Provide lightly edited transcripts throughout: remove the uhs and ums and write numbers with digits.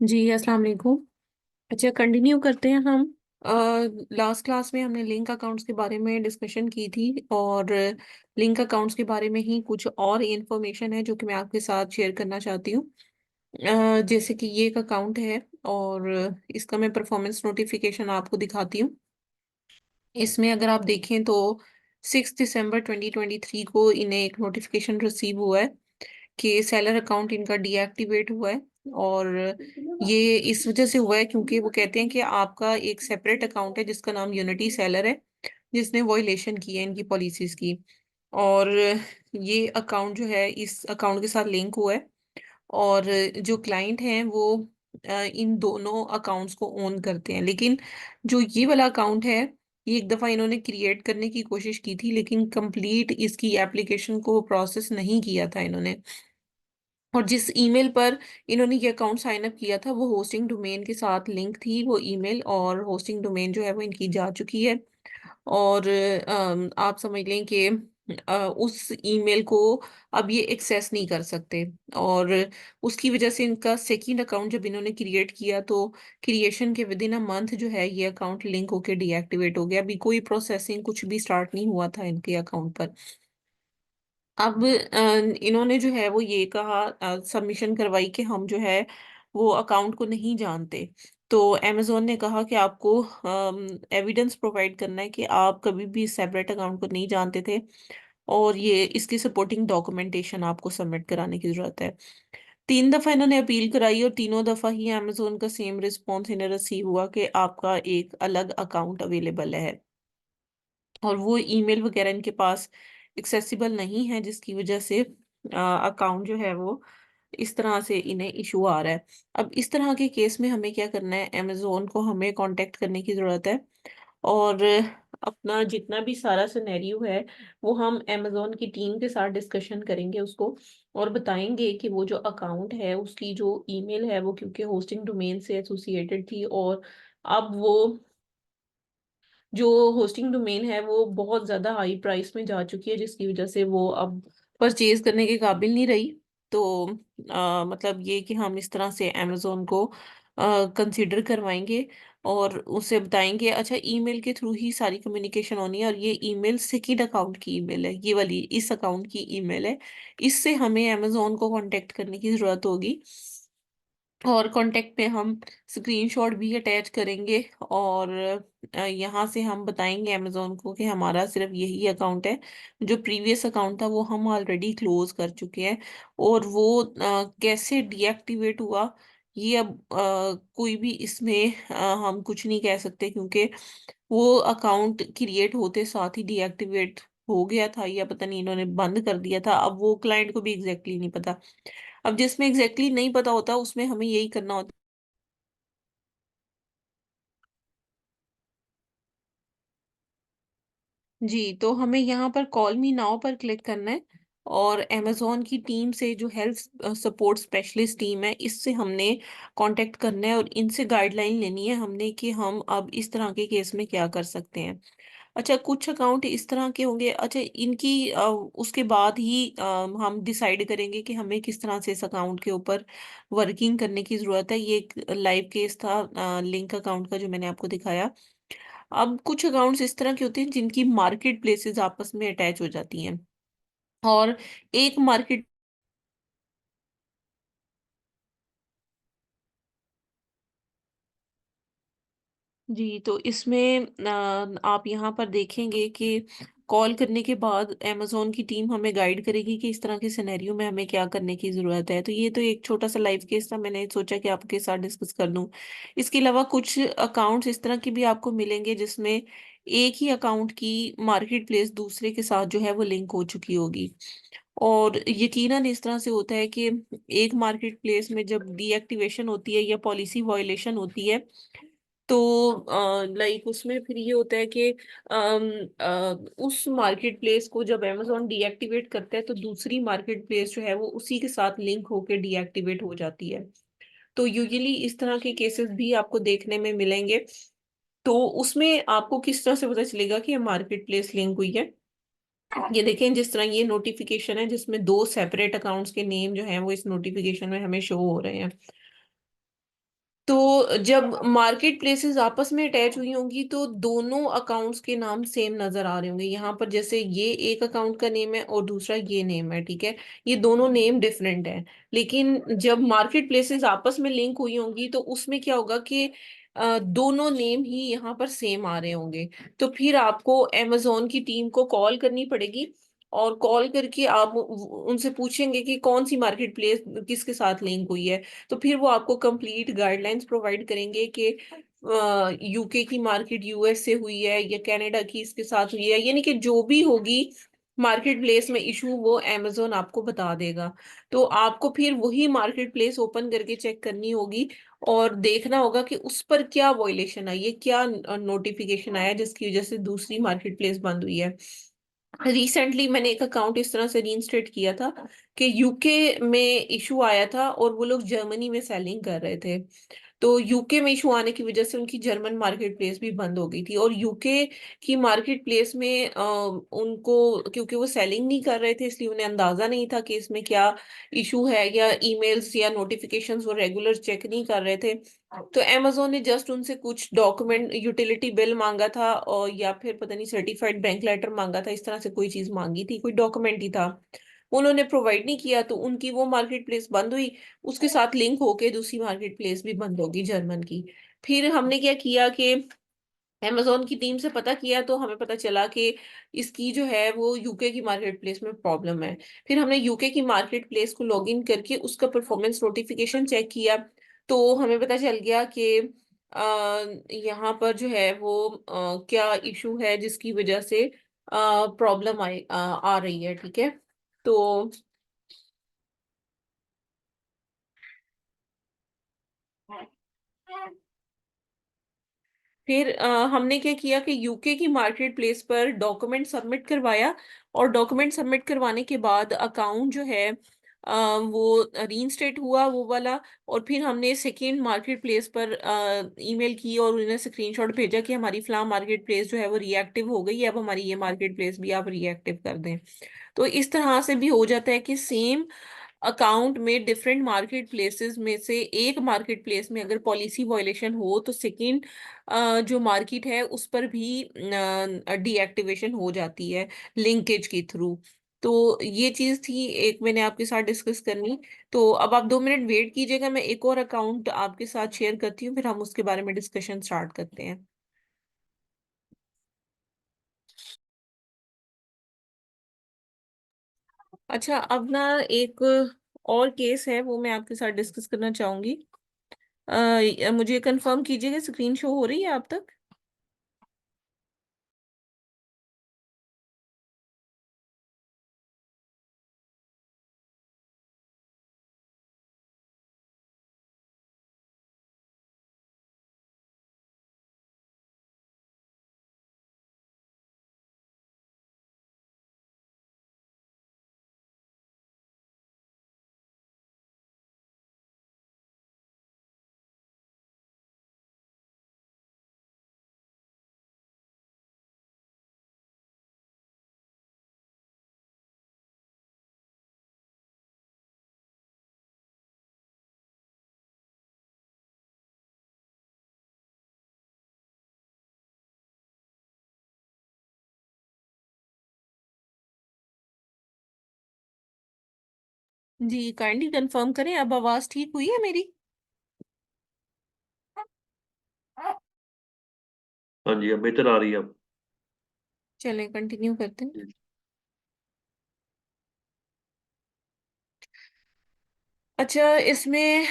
जी अस्सलाम वालेकुम। अच्छा, कंटिन्यू करते हैं हम। लास्ट क्लास में हमने लिंक अकाउंट्स के बारे में डिस्कशन की थी, और लिंक अकाउंट्स के बारे में ही कुछ और इंफॉर्मेशन है जो कि मैं आपके साथ शेयर करना चाहती हूँ। जैसे कि ये एक अकाउंट है, और इसका मैं परफॉर्मेंस नोटिफिकेशन आपको दिखाती हूँ। इसमें अगर आप देखें तो 6 दिसंबर 2023 को इन्हें एक नोटिफिकेशन रिसीव हुआ है कि सेलर अकाउंट इनका डीएक्टिवेट हुआ है। और ये इस वजह से हुआ है क्योंकि वो कहते हैं कि आपका एक सेपरेट अकाउंट है जिसका नाम यूनिटी सेलर है, जिसने वॉयलेशन की है इनकी पॉलिसीज की। और ये अकाउंट जो है इस अकाउंट के साथ लिंक हुआ है, और जो क्लाइंट हैं वो इन दोनों अकाउंट्स को ओन करते हैं। लेकिन जो ये वाला अकाउंट है, ये एक दफ़ा इन्होंने क्रिएट करने की कोशिश की थी, लेकिन कंप्लीट इसकी एप्लीकेशन को प्रोसेस नहीं किया था इन्होंने। और जिस ईमेल पर इन्होंने ये अकाउंट साइन अप किया था वो होस्टिंग डोमेन के साथ लिंक थी वो ईमेल, और होस्टिंग डोमेन जो है वो इनकी जा चुकी है। और आप समझ लें कि उस ईमेल को अब ये एक्सेस नहीं कर सकते। और उसकी वजह से इनका सेकंड अकाउंट जब इन्होंने क्रिएट किया तो क्रिएशन के विद इन अ मंथ जो है ये अकाउंट लिंक होके डीएक्टिवेट हो गया। अभी कोई प्रोसेसिंग कुछ भी स्टार्ट नहीं हुआ था इनके अकाउंट पर। अब इन्होंने जो है वो ये कहा, सबमिशन करवाई कि हम जो है वो अकाउंट को नहीं जानते। तो अमेजोन ने कहा कि आपको एविडेंस प्रोवाइड करना है कि आप कभी भी सेपरेट अकाउंट को नहीं जानते थे, और ये इसकी सपोर्टिंग डॉक्यूमेंटेशन आपको सबमिट कराने की जरूरत है। 3 दफा इन्होंने अपील कराई, और तीनों दफा ही अमेजोन का सेम रिस्पॉन्स इन्हें रिसीव हुआ कि आपका एक अलग अकाउंट अवेलेबल है, और वो ईमेल वगैरह इनके पास एक्सेसिबल नहीं है, जिसकी वजह से अकाउंट जो है वो इस तरह से इन्हें इशू आ रहा है। अब इस तरह के केस में हमें क्या करना है, अमेजोन को हमें कांटेक्ट करने की ज़रूरत है, और अपना जितना भी सारा सिनेरियो है वो हम अमेजोन की टीम के साथ डिस्कशन करेंगे उसको, और बताएंगे कि वो जो अकाउंट है उसकी जो ईमेल है वो क्योंकि होस्टिंग डोमेन से एसोसिएटेड थी, और अब वो जो होस्टिंग डोमेन है वो बहुत ज्यादा हाई प्राइस में जा चुकी है, जिसकी वजह से वो अब परचेज करने के काबिल नहीं रही। तो मतलब ये कि हम इस तरह से अमेजोन को कंसीडर करवाएंगे, और उसे बताएंगे अच्छा ईमेल के थ्रू ही सारी कम्युनिकेशन होनी है, और ये ईमेल सेकंड अकाउंट की ईमेल है, ये वाली इस अकाउंट की ईमेल है। इससे हमें अमेजोन को कांटेक्ट करने की जरूरत होगी, और कांटेक्ट पे हम स्क्रीनशॉट भी अटैच करेंगे, और यहाँ से हम बताएंगे अमेजोन को कि हमारा सिर्फ यही अकाउंट है, जो प्रीवियस अकाउंट था वो हम ऑलरेडी क्लोज कर चुके हैं। और वो कैसे डीएक्टिवेट हुआ, ये अब कोई भी इसमें हम कुछ नहीं कह सकते, क्योंकि वो अकाउंट क्रिएट होते साथ ही डीएक्टिवेट हो गया था, या पता नहीं इन्होंने बंद कर दिया था। अब वो क्लाइंट को भी एग्जैक्टली नहीं पता। अब जिसमें एग्जैक्टली नहीं पता होता उसमें हमें यही करना होता। जी, तो हमें यहाँ पर कॉल मी नाउ पर क्लिक करना है, और अमेजोन की टीम से जो हेल्थ सपोर्ट स्पेशलिस्ट टीम है इससे हमने कांटेक्ट करना है, और इनसे गाइडलाइन लेनी है हमने कि हम अब इस तरह के केस में क्या कर सकते हैं। अच्छा, कुछ अकाउंट इस तरह के होंगे, अच्छा इनकी उसके बाद ही हम डिसाइड करेंगे कि हमें किस तरह से इस अकाउंट के ऊपर वर्किंग करने की ज़रूरत है। ये एक लाइव केस था लिंक अकाउंट का जो मैंने आपको दिखाया। अब कुछ अकाउंट्स इस तरह के होते हैं जिनकी मार्केट प्लेसेस आपस में अटैच हो जाती हैं, और एक मार्केट। जी, तो इसमें आप यहाँ पर देखेंगे कि कॉल करने के बाद अमेज़न की टीम हमें गाइड करेगी कि इस तरह के सिनेरियो में हमें क्या करने की ज़रूरत है। तो ये तो एक छोटा सा लाइव केस था, मैंने सोचा कि आपके साथ डिस्कस कर लूँ। इसके अलावा कुछ अकाउंट्स इस तरह के भी आपको मिलेंगे जिसमें एक ही अकाउंट की मार्केट प्लेस दूसरे के साथ जो है वो लिंक हो चुकी होगी। और यकीनन इस तरह से होता है कि एक मार्केट प्लेस में जब डीएक्टिवेशन होती है या पॉलिसी वायलेशन होती है, तो लाइक उसमें फिर ये होता है कि उस मार्केट प्लेस को जब अमेजोन डीएक्टिवेट करता है तो दूसरी मार्केट प्लेस जो है वो उसी के साथ लिंक होकर डीएक्टिवेट हो जाती है। तो यूजुअली इस तरह के केसेस भी आपको देखने में मिलेंगे। तो उसमें आपको किस तरह से पता चलेगा कि ये मार्केट प्लेस लिंक हुई है। ये देखें, जिस तरह ये नोटिफिकेशन है जिसमें दो सेपरेट अकाउंट्स के नेम जो हैं वो इस नोटिफिकेशन में हमें शो हो रहे हैं। तो जब मार्केट प्लेसेस आपस में अटैच हुई होंगी तो दोनों अकाउंट्स के नाम सेम नजर आ रहे होंगे। यहाँ पर जैसे ये एक अकाउंट का नेम है और दूसरा ये नेम है, ठीक है, ये दोनों नेम डिफरेंट है। लेकिन जब मार्केट प्लेसेस आपस में लिंक हुई होंगी तो उसमें क्या होगा कि दोनों नेम ही यहाँ पर सेम आ रहे होंगे। तो फिर आपको amazon की टीम को कॉल करनी पड़ेगी, और कॉल करके आप उनसे पूछेंगे कि कौन सी मार्केट प्लेस किसके साथ लिंक हुई है। तो फिर वो आपको कंप्लीट गाइडलाइंस प्रोवाइड करेंगे कि यूके की मार्केट यूएस से हुई है या कनाडा की इसके साथ हुई है, यानी कि जो भी होगी मार्केट प्लेस में इशू वो अमेजोन आपको बता देगा। तो आपको फिर वही मार्केट प्लेस ओपन करके चेक करनी होगी और देखना होगा कि उस पर क्या वॉयलेशन आई है, क्या नोटिफिकेशन आया जिसकी वजह से दूसरी मार्केट प्लेस बंद हुई है। रिसेंटली मैंने एक अकाउंट इस तरह से रीइंस्टेट किया था कि यूके में इशू आया था और वो लोग जर्मनी में सेलिंग कर रहे थे। तो यूके में इशू आने की वजह से उनकी जर्मन मार्केट प्लेस भी बंद हो गई थी, और यूके की मार्केट प्लेस में उनको, क्योंकि वो सेलिंग नहीं कर रहे थे इसलिए उन्हें अंदाजा नहीं था कि इसमें क्या इशू है, या ईमेल्स या नोटिफिकेशंस वो रेगुलर चेक नहीं कर रहे थे। तो amazon ने जस्ट उनसे कुछ डॉक्यूमेंट, यूटिलिटी बिल मांगा था, और या फिर पता नहीं सर्टिफाइड बैंक लेटर मांगा था, इस तरह से कोई चीज मांगी थी, कोई डॉक्यूमेंट ही था, उन्होंने प्रोवाइड नहीं किया, तो उनकी वो मार्केट प्लेस बंद हुई। उसके साथ लिंक होके दूसरी मार्केट प्लेस भी बंद होगी जर्मन की। फिर हमने क्या किया कि amazon की टीम से पता किया, तो हमें पता चला कि इसकी जो है वो यूके की मार्केट प्लेस में प्रॉब्लम है। फिर हमने यूके की मार्केट प्लेस को लॉग इन करके उसका परफॉर्मेंस नोटिफिकेशन चेक किया, तो हमें पता चल गया कि यहाँ पर जो है वो क्या इशू है जिसकी वजह से प्रॉब्लम आ रही है, ठीक है। तो फिर हमने क्या किया कि यूके की मार्केट प्लेस पर डॉक्यूमेंट सबमिट करवाया, और डॉक्यूमेंट सबमिट करवाने के बाद अकाउंट जो है वो रीइंस्टेट हुआ वो वाला। और फिर हमने सेकेंड मार्केट प्लेस पर ईमेल की और उन्हें स्क्रीनशॉट भेजा कि हमारी फलां मार्केट प्लेस जो है वो रिएक्टिव हो गई है, अब हमारी ये मार्केट प्लेस भी आप रिएक्टिव कर दें। तो इस तरह से भी हो जाता है कि सेम अकाउंट में डिफरेंट मार्केट प्लेसेस में से एक मार्केट प्लेस में अगर पॉलिसी वायलेशन हो तो सेकंड जो मार्केट है उस पर भी डीएक्टिवेशन हो जाती है लिंकेज के थ्रू। तो ये चीज थी एक मैंने आपके साथ डिस्कस करनी। तो अब आप 2 मिनट वेट कीजिएगा, मैं एक और अकाउंट आपके साथ शेयर करती हूँ, फिर हम उसके बारे में डिस्कशन स्टार्ट करते हैं। अच्छा, अब ना एक और केस है वो मैं आपके साथ डिस्कस करना चाहूंगी। मुझे कंफर्म कीजिएगा स्क्रीन शो हो रही है आप तक? जी काइंडली कंफर्म करें, अब आवाज ठीक हुई है मेरी? हाँ जी, अब बेहतर आ रही है अब। चलें कंटिन्यू करते हैं। अच्छा, इसमें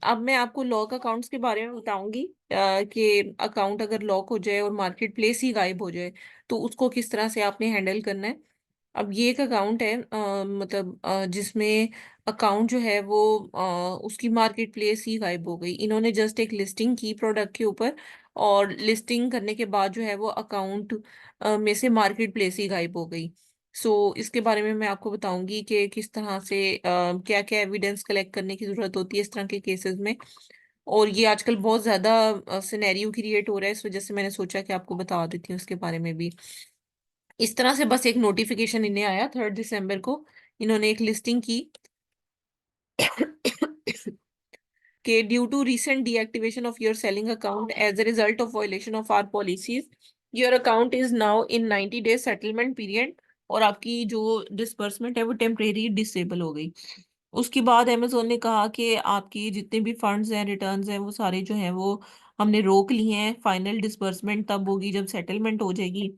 अब मैं आपको लॉक अकाउंट्स के बारे में बताऊंगी कि अकाउंट अगर लॉक हो जाए और मार्केट प्लेस ही गायब हो जाए तो उसको किस तरह से आपने हैंडल करना है। अब ये एक अकाउंट है, मतलब जिसमें अकाउंट जो है वो उसकी मार्केट प्लेस ही गायब हो गई। इन्होंने जस्ट एक लिस्टिंग की प्रोडक्ट के ऊपर, और लिस्टिंग करने के बाद जो है वो अकाउंट में से मार्केट प्लेस ही गायब हो गई। सो इसके बारे में मैं आपको बताऊंगी कि किस तरह से क्या क्या एविडेंस कलेक्ट करने की जरूरत होती है इस तरह के केसेस में। और ये आजकल बहुत ज्यादा सिनेरियो क्रिएट हो रहा है, इस वजह से मैंने सोचा कि आपको बता देती हूँ उसके बारे में भी। इस तरह से बस एक नोटिफिकेशन इन्हें आया 3 दिसंबर को, इन्होंने एक लिस्टिंग की कि due to recent deactivation of your selling account as a result of violation of our policies, your account is now in 90 days settlement period, और आपकी जो डिसबर्समेंट है वो टेम्परेरी डिसेबल हो गई। उसके बाद अमेजोन ने कहा कि आपकी जितने भी फंड्स हैं, रिटर्न्स हैं, वो सारे जो हैं वो हमने रोक लिए हैं। फाइनल डिसबर्समेंट तब होगी जब सेटलमेंट हो जाएगी।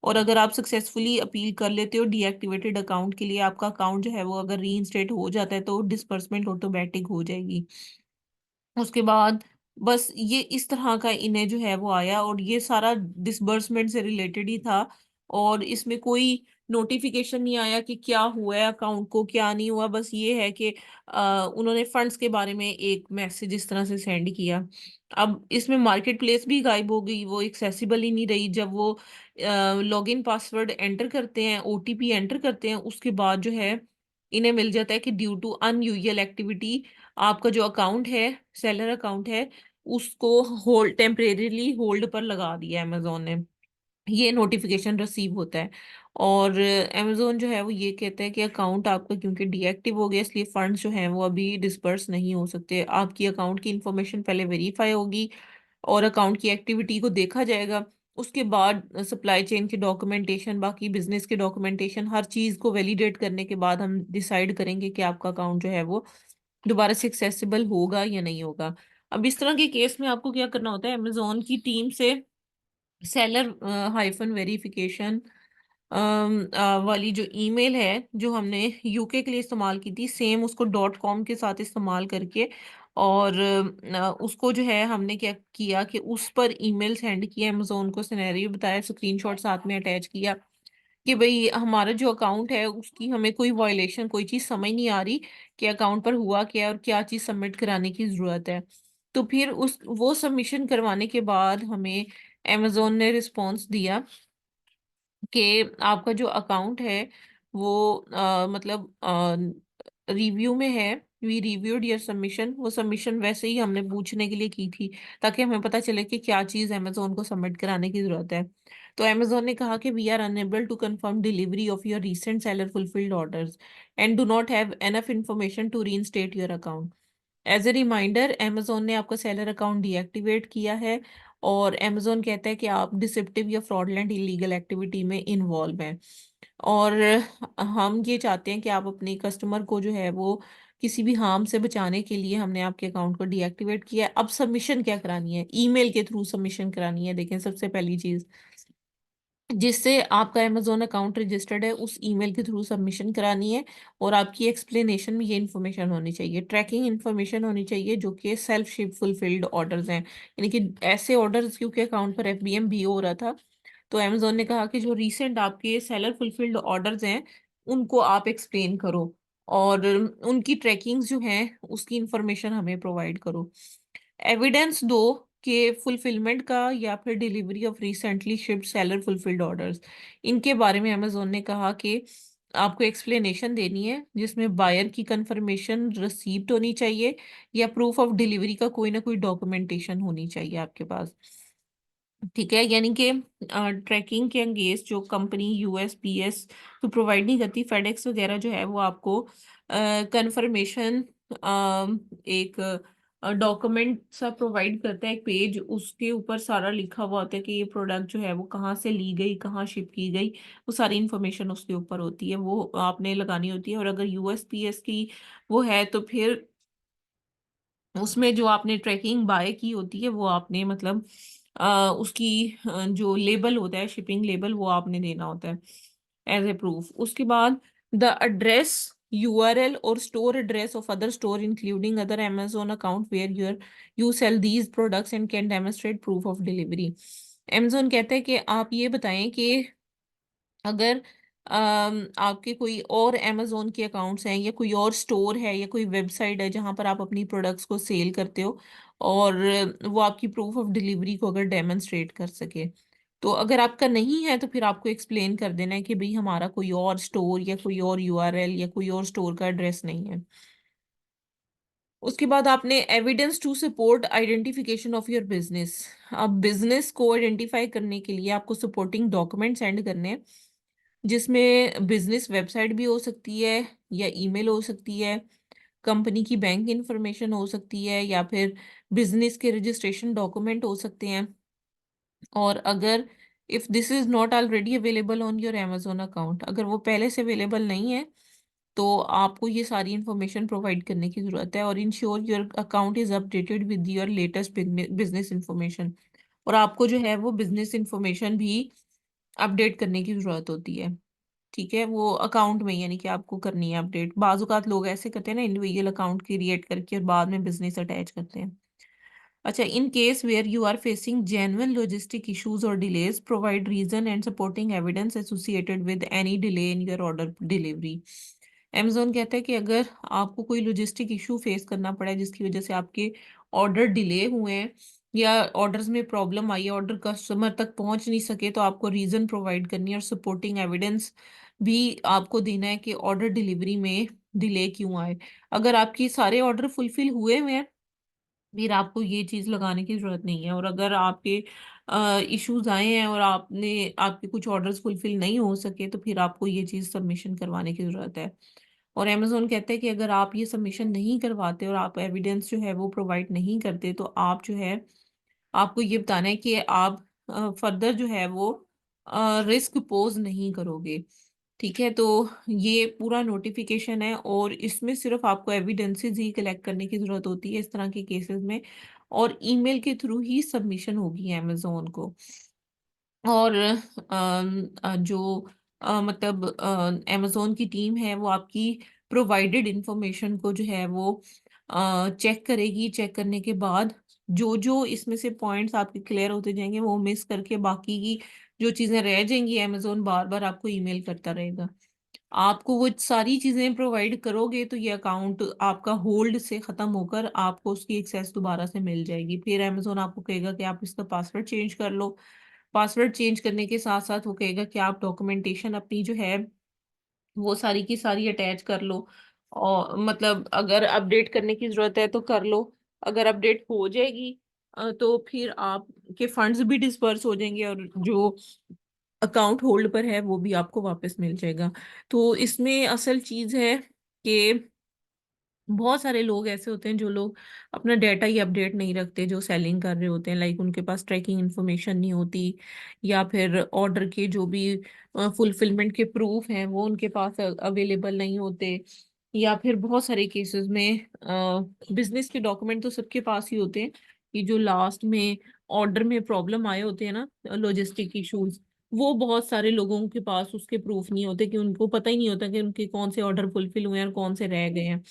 और अगर आप सक्सेसफुली अपील कर लेते हो डीएक्टिवेटेड अकाउंट के लिए, आपका अकाउंट जो है वो अगर रीइंस्टेट हो जाता है तो डिसबर्समेंट ऑटोमेटिक हो जाएगी। उसके बाद बस ये इस तरह का इन्हें जो है वो आया, और ये सारा डिसबर्समेंट से रिलेटेड ही था। और इसमें कोई नोटिफिकेशन नहीं आया कि क्या हुआ है अकाउंट को, क्या नहीं हुआ। बस ये है कि उन्होंने फंड्स के बारे में एक मैसेज इस तरह से सेंड किया। अब इसमें मार्केट प्लेस भी गायब हो गई, वो एक्सेसिबल ही नहीं रही। जब वो लॉगिन पासवर्ड एंटर करते हैं, ओटीपी एंटर करते हैं, उसके बाद जो है इन्हें मिल जाता है कि ड्यू टू अनयूजुअल एक्टिविटी आपका जो अकाउंट है, सेलर अकाउंट है, उसको होल्ड, टेम्परेरीली होल्ड पर लगा दिया अमेजोन ने। ये नोटिफिकेशन रिसीव होता है। और अमेजोन जो है वो ये कहता है कि अकाउंट आपका क्योंकि डीएक्टिव हो गया, इसलिए फंड्स जो हैं वो अभी डिस्पर्स नहीं हो सकते। आपकी अकाउंट की इंफॉर्मेशन पहले वेरीफाई होगी और अकाउंट की एक्टिविटी को देखा जाएगा। उसके बाद सप्लाई चेन की डॉक्यूमेंटेशन, बाकी बिजनेस की डॉक्यूमेंटेशन, हर चीज को वैलिडेट करने के बाद हम डिसाइड करेंगे कि आपका अकाउंट जो है वो दोबारा से एक्सेसिबल होगा या नहीं होगा। अब इस तरह के केस में आपको क्या करना होता है, अमेजोन की टीम से सेलर हाइफन वेरिफिकेशन वाली जो ईमेल है, जो हमने यूके के लिए इस्तेमाल की थी, सेम उसको डॉट कॉम के साथ इस्तेमाल करके, और उसको जो है हमने क्या किया कि उस पर ईमेल सेंड किया, अमेजोन को सिनेरियो बताया, स्क्रीनशॉट साथ में अटैच किया कि भाई हमारा जो अकाउंट है उसकी हमें कोई वायलेशन, कोई चीज समझ नहीं आ रही कि अकाउंट पर हुआ क्या है और क्या चीज सबमिट कराने की जरूरत है। तो फिर उस वो सबमिशन करवाने के बाद हमें अमेजोन ने रिस्पॉन्स दिया कि आपका जो अकाउंट है वो मतलब रिव्यू में है। We reviewed your submission. वो सबमिशन वैसे ही हमने पूछने के लिए की थी ताकि हमें पता चले कि क्या चीज़ अमेजोन को सबमिट कराने की जरूरत है। तो अमेजोन ने कहा कि we are unable to confirm delivery of your recent seller fulfilled orders and do not have enough information to reinstate your account. As a reminder, Amazon ने आपका सेलर अकाउंट डीएक्टिवेट किया है, और अमेजोन कहता है कि आप डिसेप्टिव या फ्रॉडलेंट इलीगल एक्टिविटी में इन्वॉल्व हैं। और हम ये चाहते हैं कि आप अपने कस्टमर को जो है वो किसी भी हार्म से बचाने के लिए हमने आपके अकाउंट को डीएक्टिवेट किया है। अब सबमिशन क्या करानी है, ईमेल के थ्रू सबमिशन करानी है। देखें, सबसे पहली चीज जिससे आपका अमेजोन अकाउंट रजिस्टर्ड है उस ईमेल के थ्रू सबमिशन करानी है। और आपकी एक्सप्लेनेशन में ये इन्फॉर्मेशन होनी चाहिए, ट्रैकिंग इन्फॉर्मेशन होनी चाहिए, जो कि सेल्फ शिप फुलफिल्ड ऑर्डर्स हैं, यानी कि ऐसे ऑर्डर्स क्योंकि अकाउंट पर एफबीएम भी हो रहा था। तो अमेजोन ने कहा कि जो रीसेंट आपके सेलर फुलफिल्ड ऑर्डर्स हैं उनको आप एक्सप्लेन करो, और उनकी ट्रैकिंग्स जो हैं उसकी इंफॉर्मेशन हमें प्रोवाइड करो। एविडेंस दो कि फुलफिलमेंट का या फिर delivery of recently shipped seller fulfilled orders, इनके बारे में अमेजोन ने कहा कि आपको एक्सप्लेनेशन देनी है जिसमें बायर की कंफर्मेशन रिसीव्ड होनी चाहिए या प्रूफ ऑफ डिलीवरी का कोई ना कोई डॉक्यूमेंटेशन होनी चाहिए आपके पास। ठीक है, यानी कि ट्रैकिंग के अंगेंस्ट जो कंपनी यूएसपीएस तो प्रोवाइड नहीं करती, फेडेक्स वगैरह जो है वो आपको कंफर्मेशन एक डॉक्यूमेंट सा प्रोवाइड करता है, एक पेज, उसके ऊपर सारा लिखा हुआ होता है कि ये प्रोडक्ट जो है वो कहाँ से ली गई, कहाँ शिप की गई, वो सारी इंफॉर्मेशन उसके ऊपर होती है, वो आपने लगानी होती है। और अगर यूएसपीएस की वो है तो फिर उसमें जो आपने ट्रैकिंग बाय की होती है वो आपने मतलब उसकी जो लेबल होता है, शिपिंग लेबल, वो आपने देना होता है एज ए प्रूफ। उसके बाद द एड्रेस, यूआरएल और store address of other store including other Amazon account where you sell these products and can demonstrate proof of delivery. Amazon कहता है कि आप ये बताएं कि अगर आपके कोई और अमेजोन के अकाउंट्स हैं या कोई और स्टोर है या कोई वेबसाइट है जहां पर आप अपनी प्रोडक्ट्स को सेल करते हो, और वो आपकी प्रूफ ऑफ डिलीवरी को अगर डेमोन्स्ट्रेट कर सके। तो अगर आपका नहीं है तो फिर आपको एक्सप्लेन कर देना है कि भाई हमारा कोई और स्टोर या कोई और यूआरएल या कोई और स्टोर का एड्रेस नहीं है। उसके बाद आपने evidence to support identification of your business. अब बिजनेस को आइडेंटिफाई करने के लिए आपको सपोर्टिंग डॉक्यूमेंट सेंड करने हैं, जिसमें बिजनेस वेबसाइट भी हो सकती है या ईमेल हो सकती है, कंपनी की बैंक इंफॉर्मेशन हो सकती है, या फिर बिजनेस के रजिस्ट्रेशन डॉक्यूमेंट हो सकते हैं। और अगर if this is not already available on your Amazon account, अगर वो पहले से अवेलेबल नहीं है, तो आपको ये सारी इंफॉर्मेशन प्रोवाइड करने की जरूरत है। और ensure your account is updated with your latest business information. और आपको जो है वो बिजनेस इंफॉर्मेशन भी अपडेट करने की जरूरत होती है। ठीक है, वो अकाउंट में, यानी कि आपको करनी है अपडेट। बाजुकात लोग ऐसे करते हैं ना, इंडिविजुअल अकाउंट क्रिएट करके और बाद में बिजनेस अटैच करते हैं। अच्छा, in case where you are facing genuine logistic issues और delays, provide reason and supporting evidence associated with any delay in your order delivery. Amazon कहता है कि अगर आपको कोई लॉजिस्टिक इशू फेस करना पड़ा है जिसकी वजह से आपके ऑर्डर डिले हुए हैं, या ऑर्डर्स में प्रॉब्लम आई है, ऑर्डर कस्टमर तक पहुंच नहीं सके, तो आपको रीजन प्रोवाइड करनी है और सपोर्टिंग एविडेंस भी आपको देना है कि ऑर्डर डिलीवरी में डिले क्यों आए। अगर आपकी सारे ऑर्डर फुलफिल हुए हुए हैं, फिर आपको ये चीज लगाने की जरूरत नहीं है। और अगर आपके इश्यूज आए हैं और आपके कुछ ऑर्डर्स फुलफिल नहीं हो सके, तो फिर आपको ये चीज सबमिशन करवाने की जरूरत है। और अमेजोन कहता है कि अगर आप ये सबमिशन नहीं करवाते और आप एविडेंस जो है वो प्रोवाइड नहीं करते, तो आप जो है, आपको ये बताना है कि आप फर्दर जो है वो रिस्क पोज नहीं करोगे। ठीक है, तो ये पूरा नोटिफिकेशन है, और इसमें सिर्फ आपको एविडेंसेस ही कलेक्ट करने की जरूरत होती है इस तरह के केसेस में। और ईमेल के थ्रू ही सबमिशन होगी अमेजोन को। और जो मतलब अमेजोन की टीम है वो आपकी प्रोवाइडेड इंफॉर्मेशन को जो है वो चेक करेगी। चेक करने के बाद जो जो इसमें से पॉइंट्स आपके क्लियर होते जाएंगे, वो मिस करके बाकी की जो चीजें रह जाएंगी, अमेजोन बार बार आपको ईमेल करता रहेगा। आपको वो सारी चीजें प्रोवाइड करोगे तो ये अकाउंट आपका होल्ड से खत्म होकर आपको उसकी एक्सेस दोबारा से मिल जाएगी। फिर अमेजोन आपको कहेगा कि आप इसका पासवर्ड चेंज कर लो। पासवर्ड चेंज करने के साथ साथ वो कहेगा कि आप डॉक्यूमेंटेशन अपनी जो है वो सारी की सारी अटैच कर लो। और मतलब अगर अपडेट करने की जरूरत है तो कर लो। अगर अपडेट हो जाएगी तो फिर आपके फंड्स भी डिस्पर्स हो जाएंगे, और जो अकाउंट होल्ड पर है वो भी आपको वापस मिल जाएगा। तो इसमें असल चीज है कि बहुत सारे लोग ऐसे होते हैं जो लोग अपना डाटा ही अपडेट नहीं रखते, जो सेलिंग कर रहे होते हैं, लाइक उनके पास ट्रैकिंग इन्फॉर्मेशन नहीं होती, या फिर ऑर्डर के जो भी फुलफिलमेंट के प्रूफ हैं वो उनके पास अवेलेबल नहीं होते। या फिर बहुत सारे केसेस में बिजनेस के डॉक्यूमेंट तो सबके पास ही होते हैं, कि जो लास्ट में ऑर्डर में प्रॉब्लम आए होते हैं ना, लॉजिस्टिक इश्यूज, वो बहुत सारे लोगों के पास उसके प्रूफ नहीं होते, कि उनको पता ही नहीं होता कि उनके कौन से ऑर्डर फुलफिल हुए हैं और कौन से रह गए हैं।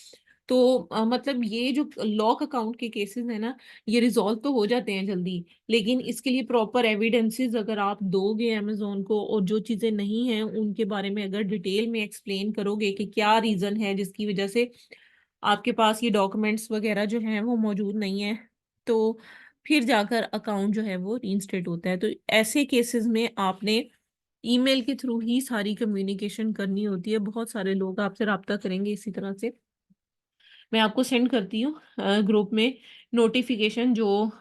तो मतलब ये जो लॉक अकाउंट के केसेस है ना, ये रिजॉल्व तो हो जाते हैं जल्दी, लेकिन इसके लिए प्रॉपर एविडेंसेस अगर आप दोगे अमेजोन को, और जो चीजें नहीं हैं उनके बारे में अगर डिटेल में एक्सप्लेन करोगे कि क्या रीजन है जिसकी वजह से आपके पास ये डॉक्यूमेंट्स वगैरह जो हैं वो मौजूद नहीं है, तो फिर जाकर अकाउंट जो है वो रीइंस्टेट होता है। तो ऐसे केसेस में आपने ईमेल के थ्रू ही सारी कम्युनिकेशन करनी होती है। बहुत सारे लोग आपसे राब्ता करेंगे इसी तरह से। मैं आपको सेंड करती हूँ ग्रुप में नोटिफिकेशन, जो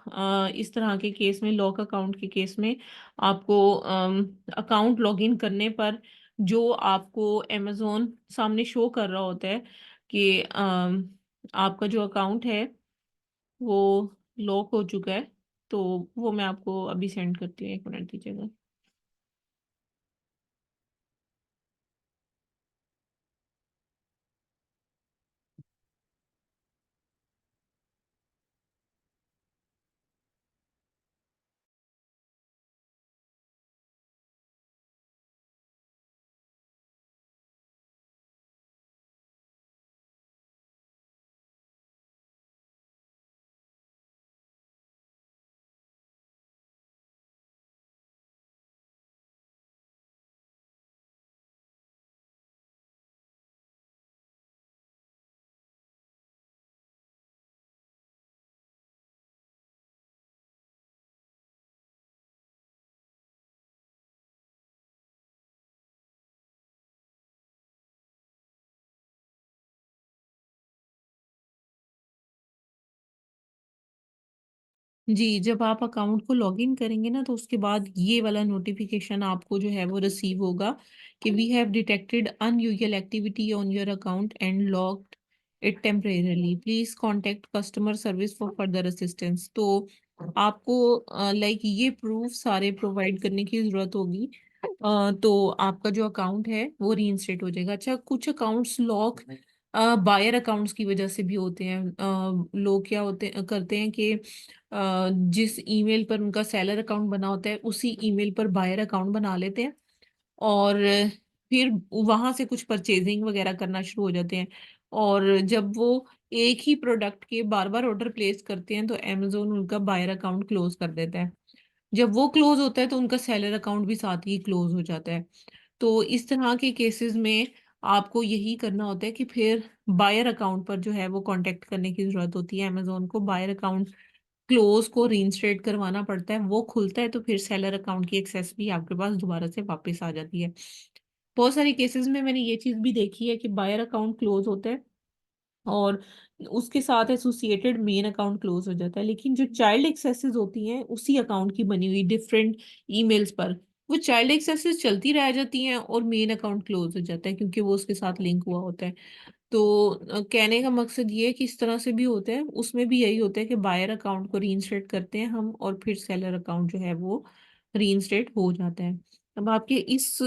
इस तरह के केस में, लॉक अकाउंट के केस में, आपको अकाउंट लॉगिन करने पर जो आपको अमेजोन सामने शो कर रहा होता है कि आपका जो अकाउंट है वो लॉक हो चुका है। तो वो मैं आपको अभी सेंड करती हूँ, 1 मिनट दीजिएगा। जी, जब आप अकाउंट को लॉगिन करेंगे ना, तो उसके बाद ये वाला नोटिफिकेशन आपको जो है वो रिसीव होगा कि we have detected unusual activity on your account and locked it temporarily, please contact customer service for further assistance. तो आपको लाइक ये प्रूफ सारे प्रोवाइड करने की जरूरत होगी। तो आपका जो अकाउंट है वो रीइंस्टेट हो जाएगा। अच्छा, कुछ अकाउंट्स लॉक बायर अकाउंट्स की वजह से भी होते हैं। लोग क्या होते करते हैं कि जिस ईमेल पर उनका सेलर अकाउंट बना होता है उसी ईमेल पर बायर अकाउंट बना लेते हैं, और फिर वहां से कुछ परचेजिंग वगैरह करना शुरू हो जाते हैं। और जब वो एक ही प्रोडक्ट के बार बार ऑर्डर प्लेस करते हैं तो अमेजोन उनका बायर अकाउंट क्लोज कर देता है। जब वो क्लोज होता है तो उनका सेलर अकाउंट भी साथ ही क्लोज हो जाता है। तो इस तरह के केसेस में आपको यही करना होता है कि फिर बायर अकाउंट पर जो है वो कांटेक्ट करने की जरूरत होती है। अमेजोन को बायर अकाउंट क्लोज को रीइंस्टेट करवाना पड़ता है, वो खुलता है तो फिर सेलर अकाउंट की एक्सेस भी आपके पास दोबारा से वापस आ जाती है। बहुत सारे केसेस में मैंने ये चीज भी देखी है कि बायर अकाउंट क्लोज होता है और उसके साथ एसोसिएटेड मेन अकाउंट क्लोज हो जाता है, लेकिन जो चाइल्ड एक्सेसेस होती हैं उसी अकाउंट की बनी हुई डिफरेंट ईमेल्स पर, वो चाइल्ड एक्सेसेस चलती रह जाती हैं और मेन अकाउंट क्लोज हो जाता है क्योंकि वो उसके साथ लिंक हुआ होता है। तो कहने का मकसद ये है कि इस तरह से भी होता है, उसमें भी यही होता है कि बायर अकाउंट को रीइंस्टेट करते हैं हम और फिर सेलर अकाउंट जो है वो रीइंस्टेट हो जाता है। अब आपके इस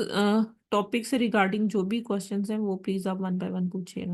टॉपिक से रिगार्डिंग जो भी क्वेश्चंस हैं वो प्लीज आप वन बाय वन पूछिएगा।